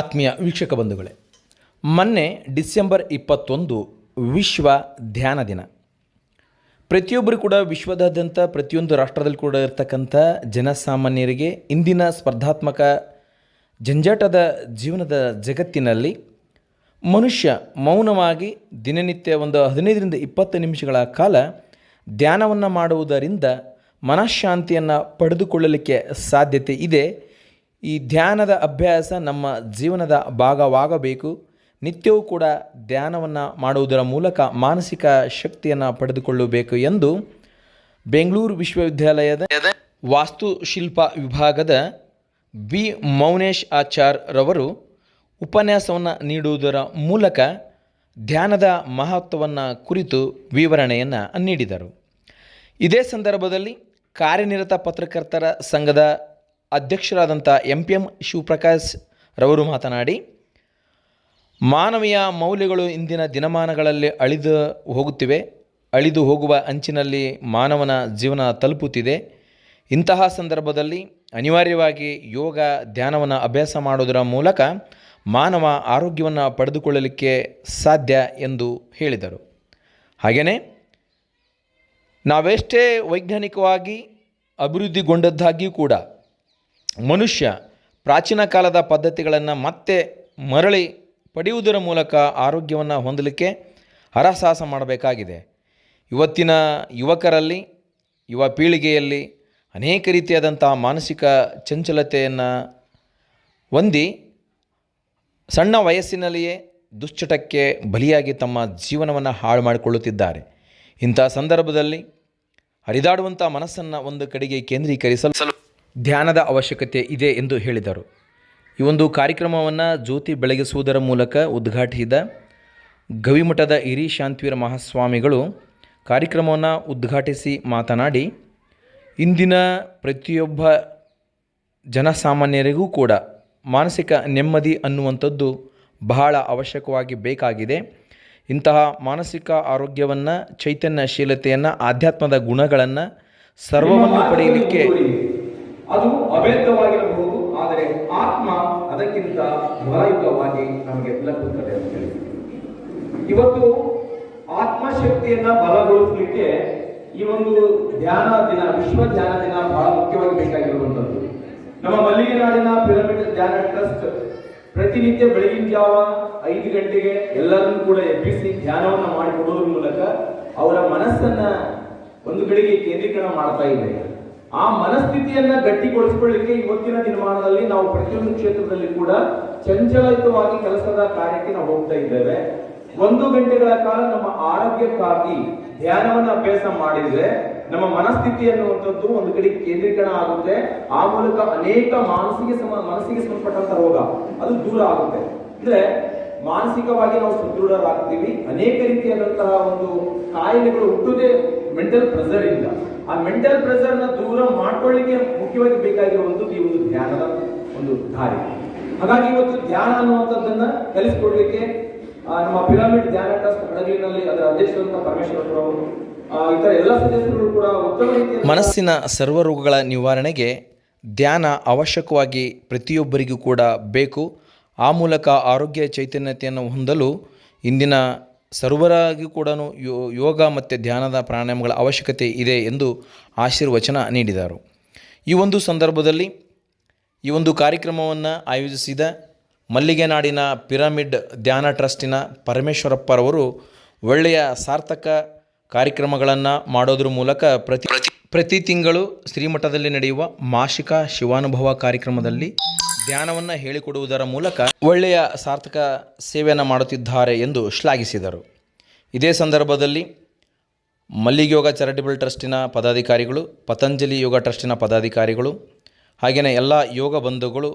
ಆತ್ಮೀಯ ವೀಕ್ಷಕ ಬಂಧುಗಳೇ, ಮೊನ್ನೆ ಡಿಸೆಂಬರ್ 21 ವಿಶ್ವ ಧ್ಯಾನ ದಿನ. ಪ್ರತಿಯೊಬ್ಬರು ಕೂಡ ವಿಶ್ವದಾದ್ಯಂತ ಪ್ರತಿಯೊಂದು ರಾಷ್ಟ್ರದಲ್ಲಿ ಕೂಡ ಇರತಕ್ಕಂಥ ಜನಸಾಮಾನ್ಯರಿಗೆ ಇಂದಿನ ಸ್ಪರ್ಧಾತ್ಮಕ ಜಂಜಾಟದ ಜೀವನದ ಜಗತ್ತಿನಲ್ಲಿ ಮನುಷ್ಯ ಮೌನವಾಗಿ ದಿನನಿತ್ಯ ಒಂದು 15ರಿಂದ 20 ನಿಮಿಷಗಳ ಕಾಲ ಧ್ಯಾನವನ್ನು ಮಾಡುವುದರಿಂದ ಮನಃಶಾಂತಿಯನ್ನು ಪಡೆದುಕೊಳ್ಳಲಿಕ್ಕೆ ಸಾಧ್ಯತೆ ಇದೆ. ಈ ಧ್ಯಾನದ ಅಭ್ಯಾಸ ನಮ್ಮ ಜೀವನದ ಭಾಗವಾಗಬೇಕು. ನಿತ್ಯವೂ ಕೂಡ ಧ್ಯಾನವನ್ನು ಮಾಡುವುದರ ಮೂಲಕ ಮಾನಸಿಕ ಶಕ್ತಿಯನ್ನು ಪಡೆದುಕೊಳ್ಳಬೇಕು ಎಂದು ಬೆಂಗಳೂರು ವಿಶ್ವವಿದ್ಯಾಲಯದ ವಾಸ್ತುಶಿಲ್ಪ ವಿಭಾಗದ ಬಿ ಮೌನೇಶ್ ಆಚಾರ್ ರವರು ಉಪನ್ಯಾಸವನ್ನು ನೀಡುವುದರ ಮೂಲಕ ಧ್ಯಾನದ ಮಹತ್ವವನ್ನು ಕುರಿತು ವಿವರಣೆಯನ್ನು ನೀಡಿದರು. ಇದೇ ಸಂದರ್ಭದಲ್ಲಿ ಕಾರ್ಯನಿರತ ಪತ್ರಕರ್ತರ ಸಂಘದ ಅಧ್ಯಕ್ಷರಾದಂಥ MPM ಶಿವಪ್ರಕಾಶ್ ರವರು ಮಾತನಾಡಿ, ಮಾನವೀಯ ಮೌಲ್ಯಗಳು ಇಂದಿನ ದಿನಮಾನಗಳಲ್ಲಿ ಅಳಿದು ಹೋಗುವ ಅಂಚಿನಲ್ಲಿ ಮಾನವನ ಜೀವನ ತಲುಪುತ್ತಿದೆ. ಇಂತಹ ಸಂದರ್ಭದಲ್ಲಿ ಅನಿವಾರ್ಯವಾಗಿ ಯೋಗ ಧ್ಯಾನವನ್ನು ಅಭ್ಯಾಸ ಮಾಡುವುದರ ಮೂಲಕ ಮಾನವ ಆರೋಗ್ಯವನ್ನು ಪಡೆದುಕೊಳ್ಳಲಿಕ್ಕೆ ಸಾಧ್ಯ ಎಂದು ಹೇಳಿದರು. ಹಾಗೆಯೇ ನಾವೆಷ್ಟೇ ವೈಜ್ಞಾನಿಕವಾಗಿ ಅಭಿವೃದ್ಧಿಗೊಂಡದ್ದಾಗಿಯೂ ಕೂಡ ಮನುಷ್ಯ ಪ್ರಾಚೀನ ಕಾಲದ ಪದ್ಧತಿಗಳನ್ನು ಮತ್ತೆ ಮರಳಿ ಪಡೆಯುವುದರ ಮೂಲಕ ಆರೋಗ್ಯವನ್ನು ಹೊಂದಲಿಕ್ಕೆ ಹರಸಾಹಸ ಮಾಡಬೇಕಾಗಿದೆ. ಇವತ್ತಿನ ಯುವಕರಲ್ಲಿ, ಯುವ ಪೀಳಿಗೆಯಲ್ಲಿ ಅನೇಕ ರೀತಿಯಾದಂಥ ಮಾನಸಿಕ ಚಂಚಲತೆಯನ್ನು ಹೊಂದಿ ಸಣ್ಣ ವಯಸ್ಸಿನಲ್ಲಿಯೇ ದುಶ್ಚಟಕ್ಕೆ ಬಲಿಯಾಗಿ ತಮ್ಮ ಜೀವನವನ್ನು ಹಾಳು ಮಾಡಿಕೊಳ್ಳುತ್ತಿದ್ದಾರೆ. ಇಂಥ ಸಂದರ್ಭದಲ್ಲಿ ಹರಿದಾಡುವಂಥ ಮನಸ್ಸನ್ನು ಒಂದು ಕಡೆಗೆ ಕೇಂದ್ರೀಕರಿಸಲು ಧ್ಯಾನದ ಅವಶ್ಯಕತೆ ಇದೆ ಎಂದು ಹೇಳಿದರು. ಈ ಒಂದು ಕಾರ್ಯಕ್ರಮವನ್ನು ಜ್ಯೋತಿ ಬೆಳಗಿಸುವುದರ ಮೂಲಕ ಉದ್ಘಾಟಿಸಿದ ಗವಿಮಠದ ಹಿರಿ ಶಾಂತಿವೀರ ಮಹಾಸ್ವಾಮಿಗಳು ಕಾರ್ಯಕ್ರಮವನ್ನು ಉದ್ಘಾಟಿಸಿ ಮಾತನಾಡಿ, ಇಂದಿನ ಪ್ರತಿಯೊಬ್ಬ ಜನಸಾಮಾನ್ಯರಿಗೂ ಕೂಡ ಮಾನಸಿಕ ನೆಮ್ಮದಿ ಅನ್ನುವಂಥದ್ದು ಬಹಳ ಅವಶ್ಯಕವಾಗಿ ಬೇಕಾಗಿದೆ. ಇಂತಹ ಮಾನಸಿಕ ಆರೋಗ್ಯವನ್ನು, ಚೈತನ್ಯಶೀಲತೆಯನ್ನು, ಆಧ್ಯಾತ್ಮದ ಗುಣಗಳನ್ನು ಸರ್ವವನ್ನು ಪಡೆಯಲಿಕ್ಕೆ ಅದು ಅಭೇದವಾಗಿರಬಹುದು, ಆದರೆ ಆತ್ಮ ಅದಕ್ಕಿಂತ ಬಲಯುತವಾಗಿ ನಮಗೆ ಲಭಿಸುತ್ತದೆ ಅಂತ ಹೇಳಿ ಇವತ್ತು ಆತ್ಮಶಕ್ತಿಯನ್ನ ಬಲಗೊಳಿಸಲಿಕ್ಕೆ ಈ ಒಂದು ಧ್ಯಾನ ದಿನ, ವಿಶ್ವ ಧ್ಯಾನ ದಿನ ಬಹಳ ಮುಖ್ಯವಾಗಿ ಬೇಕಾಗಿರುವಂಥದ್ದು. ನಮ್ಮ ಮಲ್ಲಿಗೆ ನಾಡಿನ ಪಿರಮಿಡ್ ಧ್ಯಾನ ಟ್ರಸ್ಟ್ ಪ್ರತಿನಿತ್ಯ ಬೆಳಗಿನ ಜಾವ 5 ಗಂಟೆಗೆ ಎಲ್ಲರನ್ನೂ ಕೂಡ ಎಬ್ಬಿಸಿ ಧ್ಯಾನವನ್ನು ಮಾಡಿಕೊಡುವುದರ ಮೂಲಕ ಅವರ ಮನಸ್ಸನ್ನ ಒಂದು ಕಡೆಗೆ ಕೇಂದ್ರೀಕರಣ ಮಾಡ್ತಾ ಇದೆ. ಆ ಮನಸ್ಥಿತಿಯನ್ನ ಗಟ್ಟಿಗೊಳಿಸಿಕೊಳ್ಳಿಕ್ಕೆ ಇವತ್ತಿನ ದಿನಮಾನದಲ್ಲಿ ನಾವು ಪ್ರತಿಯೊಂದು ಕ್ಷೇತ್ರದಲ್ಲಿ ಕೂಡ ಚಂಚಲಯುತವಾಗಿ ಕೆಲಸದ ಕಾರ್ಯಕ್ಕೆ ನಾವು ಹೋಗ್ತಾ ಇದ್ದೇವೆ. 1 ಗಂಟೆಗಳ ಕಾಲ ನಮ್ಮ ಆರೋಗ್ಯಕ್ಕಾಗಿ ಧ್ಯಾನವನ್ನು ಅಭ್ಯಾಸ ಮಾಡಿದ್ರೆ ನಮ್ಮ ಮನಸ್ಥಿತಿ ಅನ್ನುವಂಥದ್ದು ಒಂದು ಕಡೆ ಕೇಂದ್ರೀಕರಣ ಆಗುತ್ತೆ. ಆ ಮೂಲಕ ಅನೇಕ ಮನಸ್ಸಿಗೆ ಸಂಬಂಧಪಟ್ಟಂತ ರೋಗ ಅದು ದೂರ ಆಗುತ್ತೆ. ಅಂದ್ರೆ ಮಾನಸಿಕವಾಗಿ ನಾವು ಸದೃಢರಾಗ್ತೀವಿ. ಅನೇಕ ರೀತಿಯಾದಂತಹ ಒಂದು ಕಾಯಿಲೆಗಳು ಹುಟ್ಟುವುದೇ ಮೆಂಟಲ್ ಪ್ರೆಷರ್ ಇಂದ. ಆ ಮೆಂಟಲ್ ಪ್ರೆಷರ್ ನ ದೂರ ಮಾಡ್ಕೊಳ್ಳಿಕ್ಕೆ ಮುಖ್ಯವಾಗಿ ಬೇಕಾಗಿರುವಂಥದ್ದು ಈ ಒಂದು ಧ್ಯಾನದ ಒಂದು ದಾರಿ. ಹಾಗಾಗಿ ಇವತ್ತು ಧ್ಯಾನ ಅನ್ನುವಂಥದ್ದನ್ನ ಕಲಿಸಿಕೊಡ್ಲಿಕ್ಕೆ ನಮ್ಮ ಪಿರಮಿಡ್ ಧ್ಯಾನ ಟ್ರಸ್ಟ್ ಹಡಗಲಿನಲ್ಲಿ ಅದರ ಅಧ್ಯಕ್ಷರಾದಂತಹ ಪರಮೇಶ್ವರ್ ಅವರು ಇತರ ಎಲ್ಲ ಸದಸ್ಯರು ಕೂಡ ಉತ್ತಮ ರೀತಿಯ ಮನಸ್ಸಿನ ಸರ್ವ ರೋಗಗಳ ನಿವಾರಣೆಗೆ ಧ್ಯಾನ ಅವಶ್ಯಕವಾಗಿ ಪ್ರತಿಯೊಬ್ಬರಿಗೂ ಕೂಡ ಬೇಕು. ಆ ಮೂಲಕ ಆರೋಗ್ಯ ಚೈತನ್ಯತೆಯನ್ನು ಹೊಂದಲು ಇಂದಿನ ಸರ್ವರಾಗಿ ಕೂಡ ಯೋಗ ಮತ್ತು ಧ್ಯಾನದ ಪ್ರಾಣಾಯಾಮಗಳ ಅವಶ್ಯಕತೆ ಇದೆ ಎಂದು ಆಶೀರ್ವಚನ ನೀಡಿದರು. ಈ ಒಂದು ಸಂದರ್ಭದಲ್ಲಿ ಈ ಒಂದು ಕಾರ್ಯಕ್ರಮವನ್ನು ಆಯೋಜಿಸಿದ ಮಲ್ಲಿಗೆ ನಾಡಿನ ಪಿರಮಿಡ್ ಧ್ಯಾನ ಟ್ರಸ್ಟಿನ ಪರಮೇಶ್ವರಪ್ಪರವರು ಒಳ್ಳೆಯ ಸಾರ್ಥಕ ಕಾರ್ಯಕ್ರಮಗಳನ್ನು ಮಾಡೋದ್ರ ಮೂಲಕ ಪ್ರತಿ ತಿಂಗಳು ಶ್ರೀಮಠದಲ್ಲಿ ನಡೆಯುವ ಮಾಸಿಕ ಶಿವಾನುಭವ ಕಾರ್ಯಕ್ರಮದಲ್ಲಿ ಧ್ಯಾನವನ್ನು ಹೇಳಿಕೊಡುವುದರ ಮೂಲಕ ಒಳ್ಳೆಯ ಸಾರ್ಥಕ ಸೇವೆಯನ್ನು ಮಾಡುತ್ತಿದ್ದಾರೆ ಎಂದು ಶ್ಲಾಘಿಸಿದರು. ಇದೇ ಸಂದರ್ಭದಲ್ಲಿ ಮಲ್ಲಿಗೆ ಯೋಗ ಚಾರಿಟಬಲ್ ಟ್ರಸ್ಟಿನ ಪದಾಧಿಕಾರಿಗಳು, ಪತಂಜಲಿ ಯೋಗ ಟ್ರಸ್ಟಿನ ಪದಾಧಿಕಾರಿಗಳು, ಹಾಗೆಯೇ ಎಲ್ಲ ಯೋಗ ಬಂಧುಗಳು,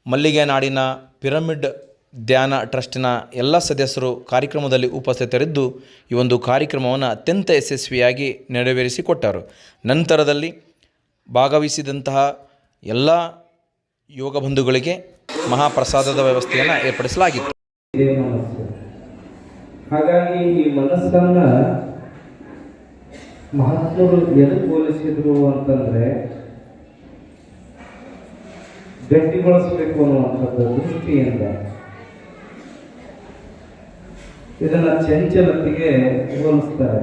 ಮಲ್ಲಿಗೆ ನಾಡಿನ ಪಿರಮಿಡ್ ಧ್ಯಾನ ಟ್ರಸ್ಟಿನ ಎಲ್ಲ ಸದಸ್ಯರು ಕಾರ್ಯಕ್ರಮದಲ್ಲಿ ಉಪಸ್ಥಿತರಿದ್ದು ಈ ಒಂದು ಕಾರ್ಯಕ್ರಮವನ್ನು ಅತ್ಯಂತ ಯಶಸ್ವಿಯಾಗಿ ನೆರವೇರಿಸಿಕೊಟ್ಟರು. ನಂತರದಲ್ಲಿ ಭಾಗವಹಿಸಿದಂತಹ ಎಲ್ಲ ಯೋಗ ಬಂಧುಗಳಿಗೆ ಮಹಾಪ್ರಸಾದದ ವ್ಯವಸ್ಥೆಯನ್ನು ಏರ್ಪಡಿಸಲಾಗಿತ್ತು. ಹಾಗಾಗಿ ಈ ಮನಸ್ಸನ್ನ ಮಹಾತ್ಮರು ಎದಕ್ಕೆ ಹೋಲಿಸಿದ್ರು ಅಂತಂದ್ರೆ ಗಟ್ಟಿಗೊಳಿಸಬೇಕು ಅನ್ನುವಂಥದ್ದು ದೃಷ್ಟಿಯಿಂದ ಇದನ್ನ ಚಂಚಲತೆಗೆ ಹೋಲಿಸ್ತಾರೆ.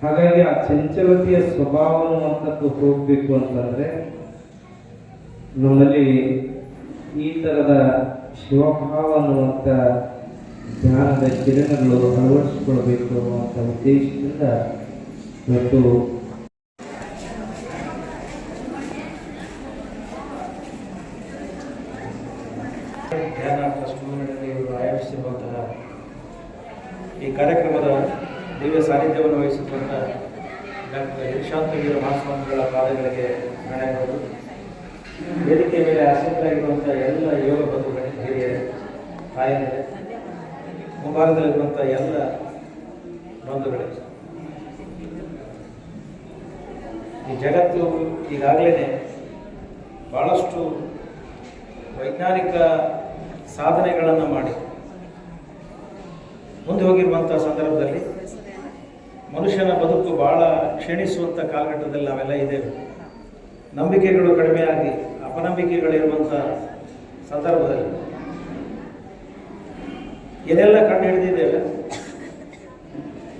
ಹಾಗಾಗಿ ಆ ಚಂಚಲತೆಯ ಸ್ವಭಾವ ಅನ್ನುವಂಥದ್ದು ಹೋಗ್ಬೇಕು ಅಂತಂದ್ರೆ ನಮ್ಮಲ್ಲಿ ಈ ತರದ ಶಿವಭಾವ ಅನ್ನುವಂಥ ಜ್ಞಾನದ ಕಿರಣಗಳು ಅಳವಡಿಸಿಕೊಳ್ಬೇಕು ಅನ್ನುವಂಥ ಉದ್ದೇಶದಿಂದ ಇವತ್ತು ಧ್ಯಾನ ಟ್ರಸ್ಟ್ ಮಂಡಳಿ ಇವರು ಆಯೋಜಿಸಿರುವಂತಹ ಈ ಕಾರ್ಯಕ್ರಮದ ದಿವ್ಯ ಸಾನ್ನಿಧ್ಯವನ್ನು ವಹಿಸಿರುವಂಥ ಡಾಕ್ಟರ್ ಯಶಾಂತಗಿರಿ ಮಹಾಸ್ವಾಮಿಗಳ ಪಾದಗಳಿಗೆ ಪ್ರಣಯಗಳು. ವೇದಿಕೆ ಮೇಲೆ ಆಸಕ್ತರಾಗಿರುವಂಥ ಎಲ್ಲ ಯೋಗ ಬಂಧುಗಳೇ, ಹಿರಿಯರೇ, ತಾಯಂದಿರೇ, ಮುಂಭಾಗದಲ್ಲಿರುವಂಥ ಎಲ್ಲ ಬಂಧುಗಳೇ, ಈ ಜಗತ್ತು ಈಗಾಗಲೇ ಭಾಳಷ್ಟು ವೈಜ್ಞಾನಿಕ ಸಾಧನೆಗಳನ್ನು ಮಾಡಿ ಮುಂದೆ ಹೋಗಿರುವಂಥ ಸಂದರ್ಭದಲ್ಲಿ ಮನುಷ್ಯನ ಬದುಕು ಭಾಳ ಕ್ಷೀಣಿಸುವಂಥ ಕಾಲಘಟ್ಟದಲ್ಲಿ ನಾವೆಲ್ಲ ಇದ್ದೇವೆ. ನಂಬಿಕೆಗಳು ಕಡಿಮೆಯಾಗಿ ಅಪನಂಬಿಕೆಗಳಿರುವಂಥ ಸಂದರ್ಭದಲ್ಲಿ ಏನೆಲ್ಲ ಕಂಡು ಹಿಡಿದಿದ್ದೇವೆ,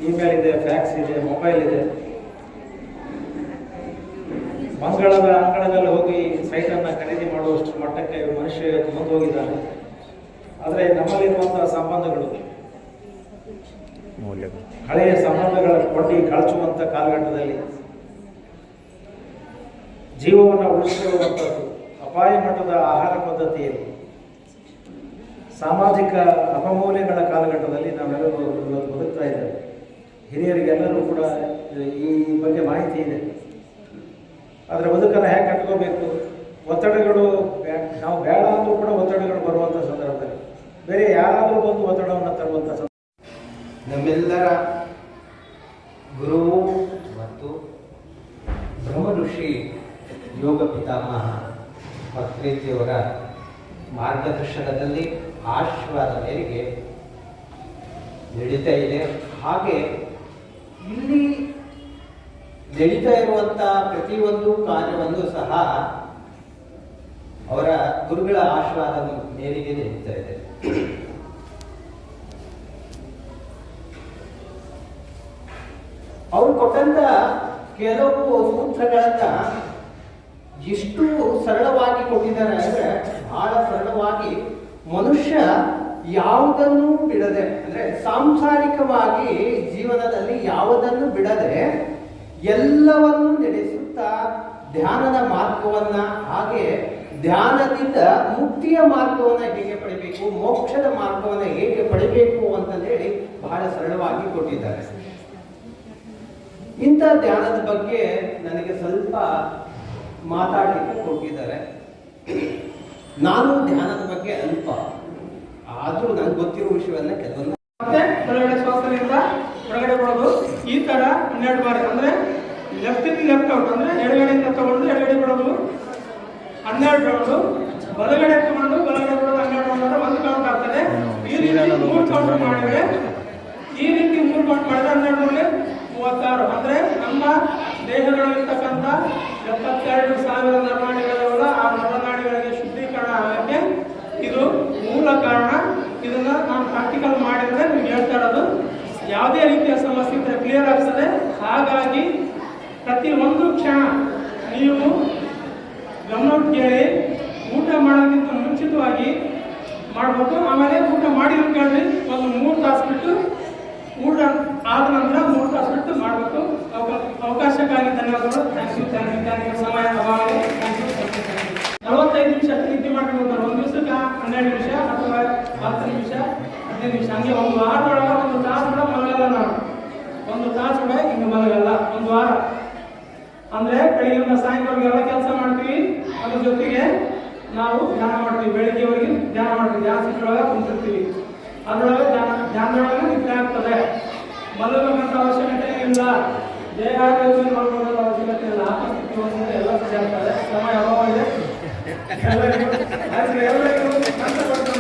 ಇಮೇಲ್ ಇದೆ, ಫ್ಯಾಕ್ಸ್ ಇದೆ, ಮೊಬೈಲ್ ಇದೆ, ಮಂಗಳದ ಅಂಗಳದಲ್ಲಿ ಹೋಗಿ ಸೈಟನ್ನು ಖರೀದಿ ಮಾಡುವಷ್ಟು ಮಟ್ಟಕ್ಕೆ ಮನುಷ್ಯ ಇವತ್ತು ಮುಂದೆ ಹೋಗಿದ್ದಾನೆ. ಆದರೆ ನಮ್ಮಲ್ಲಿರುವಂತಹ ಸಂಬಂಧಗಳು, ಹಳೆಯ ಸಂಬಂಧಗಳ ಕೊಂಡಿ ಕಳಚುವಂಥ ಕಾಲಘಟ್ಟದಲ್ಲಿ ಜೀವವನ್ನು ಉಳಿಸಿಕೊಳ್ಳುವಂಥದ್ದು, ಅಪಾಯ ಮಟ್ಟದ ಆಹಾರ ಪದ್ಧತಿಯಲ್ಲಿ, ಸಾಮಾಜಿಕ ಅಪಮೌಲ್ಯಗಳ ಕಾಲಘಟ್ಟದಲ್ಲಿ ನಾವೆಲ್ಲರೂ ಇವತ್ತು ಬದುಕ್ತಾ ಇದ್ದೇವೆ. ಹಿರಿಯರಿಗೆಲ್ಲರೂ ಕೂಡ ಈ ಬಗ್ಗೆ ಮಾಹಿತಿ ಇದೆ. ಆದರೆ ಬದುಕನ್ನು ಹೇಗೆ ಕಟ್ಕೋಬೇಕು, ಒತ್ತಡಗಳು ನಾವು ಬೇಡ ಅಂದರೂ ಕೂಡ ಒತ್ತಡಗಳು ಬರುವಂಥ ಸಂದರ್ಭದಲ್ಲಿ ಬೇರೆ ಯಾರಾದರೂ ಬಂದು ಒತ್ತಡವನ್ನು ತರುವಂಥ ನಮ್ಮೆಲ್ಲರ ಗುರುವು ಮತ್ತು ಬ್ರಹ್ಮ ಋಷಿ ಯೋಗ ಪಿತಾಮಹ ಪತ್ರಿಜಿಯವರ ಮಾರ್ಗದರ್ಶನದಲ್ಲಿ ಆಶೀರ್ವಾದ ಮೇರೆಗೆ ನಡೀತಾ ಇದೆ. ಹಾಗೆ ಇಲ್ಲಿ ನಡೀತಾ ಇರುವಂಥ ಪ್ರತಿಯೊಂದು ಕಾರ್ಯವನ್ನು ಸಹ ಅವರ ಗುರುಗಳ ಆಶೀರ್ವಾದ ಮೇರೆಗೆ ನಡೀತಾ ಇದೆ. ಅವರು ಕೊಟ್ಟಂತ ಕೆಲವು ಸೂತ್ರಗಳನ್ನ ಎಷ್ಟು ಸರಳವಾಗಿ ಕೊಟ್ಟಿದ್ದಾರೆ ಅಂದ್ರೆ ಬಹಳ ಸರಳವಾಗಿ ಮನುಷ್ಯ ಯಾವುದನ್ನು ಬಿಡದೆ, ಅಂದ್ರೆ ಸಾಂಸಾರಿಕವಾಗಿ ಜೀವನದಲ್ಲಿ ಯಾವುದನ್ನು ಬಿಡದೆ ಎಲ್ಲವನ್ನು ನಡೆಸುತ್ತಾ ಧ್ಯಾನದ ಮಾರ್ಗವನ್ನ, ಹಾಗೆ ಧ್ಯಾನದಿಂದ ಮುಕ್ತಿಯ ಮಾರ್ಗವನ್ನ ಹೇಗೆ ಪಡಿಬೇಕು, ಮೋಕ್ಷದ ಮಾರ್ಗವನ್ನ ಹೇಗೆ ಪಡಿಬೇಕು ಅಂತ ಹೇಳಿ ಬಹಳ ಸರಳವಾಗಿ ಕೊಟ್ಟಿದ್ದಾರೆ. ಇಂಥ ಧ್ಯಾನದ ಬಗ್ಗೆ ನನಗೆ ಸ್ವಲ್ಪ ಮಾತಾಡಲಿಕ್ಕೆ ಕೊಟ್ಟಿದ್ದಾರೆ. ನಾನು ಧ್ಯಾನದ ಬಗ್ಗೆ ಅಲ್ಪ, ಆದ್ರೂ ನನಗೆ ಗೊತ್ತಿರೋ ವಿಷಯವನ್ನ ಕೆಲವೊಂದು ಮತ್ತೆ ಹೊರಗಡೆ ಶ್ವಾಸದಿಂದ ಹೊರಗಡೆ ಬಿಡೋದು ಈ ತರ 12 ಬಾರಿ, ಅಂದ್ರೆ ಲೆಫ್ಟ್ ಇನ್ ಲೆಫ್ಟ್ ಔಟ್, ಅಂದ್ರೆ ಎಡಗಡೆಯಿಂದ ತಗೊಂಡು ಎಡಗಡೆ ಬಿಡೋದು 12 ರೌಂಡು, ಬಲಗಡೆ ತಗೊಂಡು ಬಲಗಡೆ ಬಿಡೋದು 12 ರೌಂಡ್, ಒಂದು ಕೌಂಟ್ ಆಗ್ತದೆ. ಈ ರೀತಿ 3 ಕೌಂಟ್ ಮಾಡಿದ್ರೆ, ಈ ರೀತಿ 3 ಕೌಂಟ್ ಮಾಡಿದ್ರೆ 12 36, ಅಂದ್ರೆ ನಮ್ಮ ದೇಹದಲ್ಲಿರ್ತಕ್ಕಂಥ 72,000 ನರನಾಡಿಗಳಿರಲ್ಲ, ಆ ನರನಾಡಿಗಳಿಗೆ ಶುದ್ಧೀಕರಣ ಆಗಕ್ಕೆ ಇದು ಮೂಲ ಕಾರಣ. ಇದನ್ನ ನಾನು ಪ್ರಾಕ್ಟಿಕಲ್ ಮಾಡಿದ್ರೆ ನಿಮ್ಗೆ ಹೇಳ್ತಾ ಇರೋದು, ಯಾವುದೇ ರೀತಿಯ ಸಮಸ್ಯೆ ಇದ್ರೆ ಕ್ಲಿಯರ್ ಆಗ್ತದೆ. ಹಾಗಾಗಿ ಪ್ರತಿ ಒಂದು ಕ್ಷಣ ನೀವು ಗಮನ ಕೇಳಿ, ಊಟ ಮಾಡೋದಕ್ಕಿಂತ ಮುಂಚಿತವಾಗಿ ಮಾಡಬೇಕು. ಆಮೇಲೆ ಊಟ ಮಾಡಿದ ಕೇಳಿ ಒಂದು 3 ತಾಸು ಬಿಟ್ಟು, ಊಟ ಆದ ನಂತರ 3 ತಾಸು ಬಿಟ್ಟು ಮಾಡಬೇಕು. ಅವಕಾಶಕ್ಕಾಗಿ ಧನ್ಯವಾದಗಳು. Thank you. ಸಮಯ ಅಭಾವ. 45 ನಿಮಿಷ ನಿದ್ದೆ ಮಾಡಬೇಕು. ಒಂದು ದಿವಸಕ್ಕೆ 12 ನಿಮಿಷ ಅಥವಾ 10 ನಿಮಿಷ 15 ನಿಮಿಷ, ಹಂಗೆ ಒಂದು ವಾರದೊಳಗೆ 1 ತಾಸು ಕೂಡ ಮಲಗಲ್ಲ. ನಾವು 1 ತಾಸು ಕೂಡ ಹಿಂಗೆ ಮಲಗಲ್ಲ ಒಂದು ವಾರ. ಅಂದ್ರೆ ಬೆಳಿಗ್ಗೆಯಿಂದ ಸಾಯಂಕಾಲ ಕೆಲಸ ಮಾಡ್ತೀವಿ, ಅದ್ರ ಜೊತೆಗೆ ನಾವು ಧ್ಯಾನ ಮಾಡ್ತೀವಿ. ಬೆಳಿಗ್ಗೆವರೆಗೆ ಧ್ಯಾನ ಮಾಡ್ತೀವಿ, ಧ್ಯಾನ ಸ್ಥಿತಿಯೊಳಗೆ ಕುಂತಿರ್ತೀವಿ. ಅದರೊಳಗೆ ಧ್ಯಾನದೊಳಗೆ ನಿದ್ರೆ ಆಗ್ತದೆ. ಮಲಗಬೇಕಂತ ಅವಶ್ಯಕತೆ ಇಲ್ಲ, ದೇಹ ಮಲಗಬೇಕಂತ ಅವಶ್ಯಕತೆ ಇಲ್ಲ. ಆತ್ಮಸ್ಥಿತಿ ಹೊಂದಿದ್ರೆ ಎಲ್ಲ ಸರಿ ಆಗ್ತದೆ. ಸಮಯ ಅಭಾವ ಇದೆ. ಎಲ್ಲರಿಗೂ